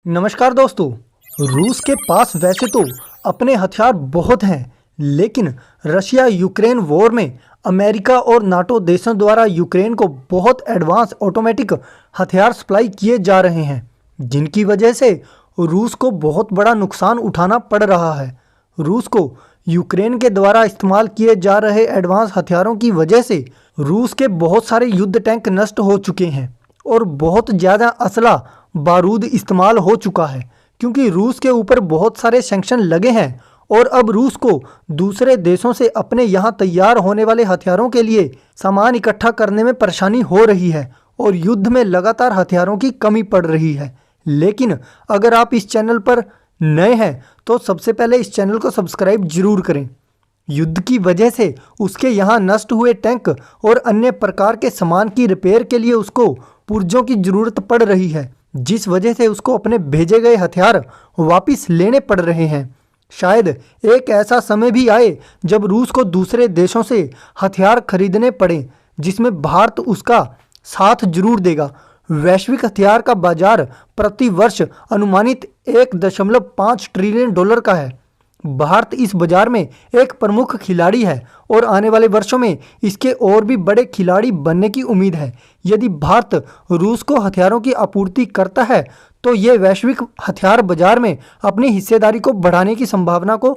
नमस्कार दोस्तों। रूस के पास वैसे तो अपने हथियार बहुत हैं, लेकिन रशिया यूक्रेन वॉर में अमेरिका और नाटो देशों द्वारा यूक्रेन को बहुत एडवांस ऑटोमेटिक हथियार सप्लाई किए जा रहे हैं, जिनकी वजह से रूस को बहुत बड़ा नुकसान उठाना पड़ रहा है। रूस को यूक्रेन के द्वारा इस्तेमाल किए जा रहे एडवांस हथियारों की वजह से रूस के बहुत सारे युद्ध टैंक नष्ट हो चुके हैं और बहुत ज़्यादा असला बारूद इस्तेमाल हो चुका है, क्योंकि रूस के ऊपर बहुत सारे सैंक्शन लगे हैं और अब रूस को दूसरे देशों से अपने यहाँ तैयार होने वाले हथियारों के लिए सामान इकट्ठा करने में परेशानी हो रही है और युद्ध में लगातार हथियारों की कमी पड़ रही है। लेकिन अगर आप इस चैनल पर नए हैं तो सबसे पहले इस चैनल को सब्सक्राइब जरूर करें। युद्ध की वजह से उसके यहाँ नष्ट हुए टैंक और अन्य प्रकार के सामान की रिपेयर के लिए उसको पुर्जों की ज़रूरत पड़ रही है, जिस वजह से उसको अपने भेजे गए हथियार वापस लेने पड़ रहे हैं। शायद एक ऐसा समय भी आए जब रूस को दूसरे देशों से हथियार खरीदने पड़े, जिसमें भारत उसका साथ जरूर देगा। वैश्विक हथियार का बाजार प्रति वर्ष अनुमानित 1.5 ट्रिलियन डॉलर का है। भारत इस बाजार में एक प्रमुख खिलाड़ी है और आने वाले वर्षों में इसके और भी बड़े खिलाड़ी बनने की उम्मीद है। यदि भारत रूस को हथियारों की आपूर्ति करता है तो ये वैश्विक हथियार बाजार में अपनी हिस्सेदारी को बढ़ाने की संभावना को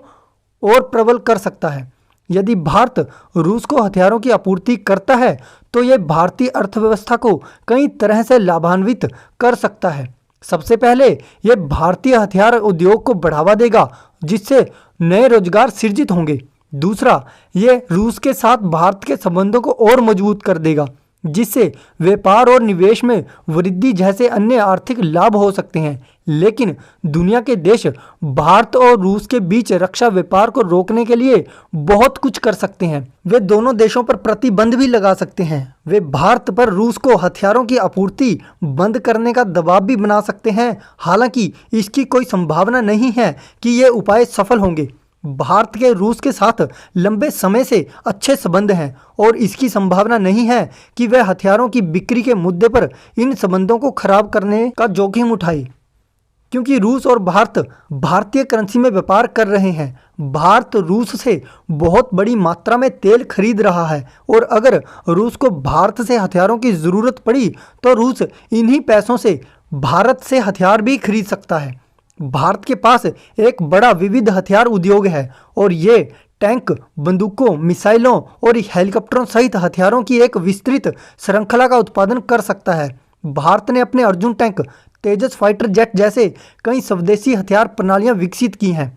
और प्रबल कर सकता है। यदि भारत रूस को हथियारों की आपूर्ति करता है तो ये भारतीय अर्थव्यवस्था को कई तरह से लाभान्वित कर सकता है। सबसे पहले यह भारतीय हथियार उद्योग को बढ़ावा देगा, जिससे नए रोजगार सृजित होंगे। दूसरा, यह रूस के साथ भारत के संबंधों को और मजबूत कर देगा, जिससे व्यापार और निवेश में वृद्धि जैसे अन्य आर्थिक लाभ हो सकते हैं। लेकिन दुनिया के देश भारत और रूस के बीच रक्षा व्यापार को रोकने के लिए बहुत कुछ कर सकते हैं। वे दोनों देशों पर प्रतिबंध भी लगा सकते हैं। वे भारत पर रूस को हथियारों की आपूर्ति बंद करने का दबाव भी बना सकते हैं। हालांकि इसकी कोई संभावना नहीं है कि ये उपाय सफल होंगे। भारत के रूस के साथ लंबे समय से अच्छे संबंध हैं और इसकी संभावना नहीं है कि वह हथियारों की बिक्री के मुद्दे पर इन संबंधों को खराब करने का जोखिम उठाए, क्योंकि रूस और भारत भारतीय करेंसी में व्यापार कर रहे हैं। भारत रूस से बहुत बड़ी मात्रा में तेल खरीद रहा है और अगर रूस को भारत से हथियारों की ज़रूरत पड़ी तो रूस इन्हीं पैसों से भारत से हथियार भी खरीद सकता है। भारत के पास एक बड़ा विविध हथियार उद्योग है और ये टैंक, बंदूकों, मिसाइलों और हेलीकॉप्टरों सहित हथियारों की एक विस्तृत श्रृंखला का उत्पादन कर सकता है। भारत ने अपने अर्जुन टैंक, तेजस फाइटर जेट जैसे कई स्वदेशी हथियार प्रणालियां विकसित की हैं।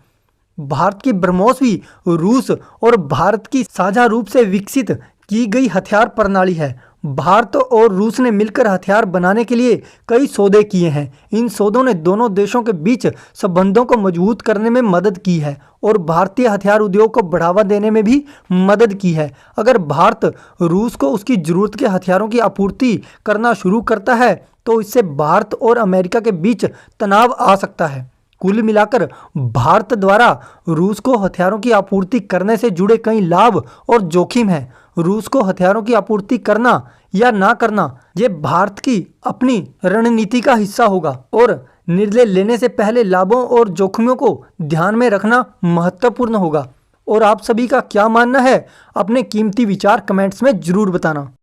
भारत की ब्रह्मोस भी रूस और भारत की साझा रूप से विकसित की गई हथियार प्रणाली है। भारत और रूस ने मिलकर हथियार बनाने के लिए कई सौदे किए हैं। इन सौदों ने दोनों देशों के बीच संबंधों को मजबूत करने में मदद की है और भारतीय हथियार उद्योग को बढ़ावा देने में भी मदद की है। अगर भारत रूस को उसकी ज़रूरत के हथियारों की आपूर्ति करना शुरू करता है तो इससे भारत और अमेरिका के बीच तनाव आ सकता है। कुल मिलाकर भारत द्वारा रूस को हथियारों की आपूर्ति करने से जुड़े कई लाभ और जोखिम हैं। रूस को हथियारों की आपूर्ति करना या ना करना ये भारत की अपनी रणनीति का हिस्सा होगा और निर्णय लेने से पहले लाभों और जोखिमों को ध्यान में रखना महत्वपूर्ण होगा। और आप सभी का क्या मानना है? अपने कीमती विचार कमेंट्स में जरूर बताना।